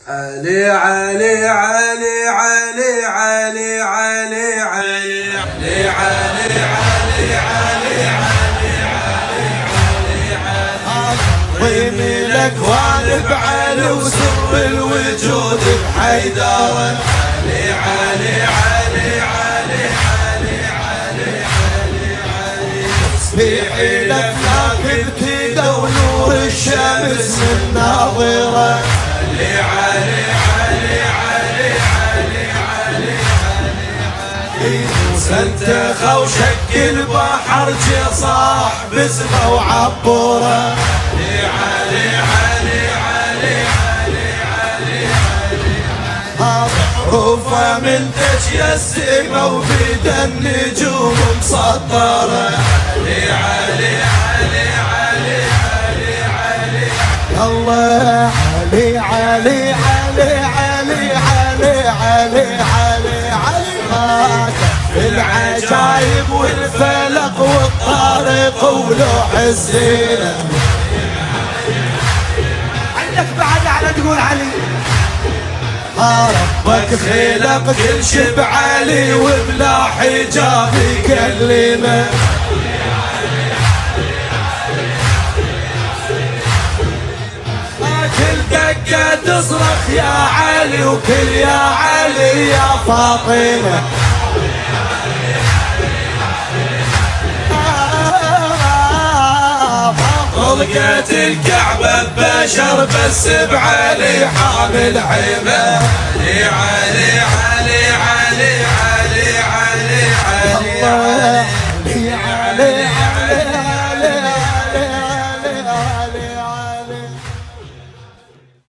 علي علي علي علي علي علي علي علي علي علي علي عظيم الاكوان بعلي وسر الوجود بحيدر. علي علي علي علي علي علي علي تسبيحي الافلاك ابتدى ونور الشمس من ناظره. علي علي علي علي علي علي علي سنتخى وشق البحر جه صاح باسمه وعبوره. علي علي علي علي علي علي حروفه من دج السما وبيد النجوم مسطره. علي علي علي علي علي علي الله علي علي علي علي علي علي علي علي العجايب والفلق والطارق ولوح الزينة. عندك بعد على تقول علي. ربك خلق كل شي بعلي وبلا حجاب يكلمه. كل دقة تصرخ يا علي وكل يا علي يا فاطمة. طلقت الكعبة ببشر بس بعلي حامل حمى. علي علي علي علي علي علي علي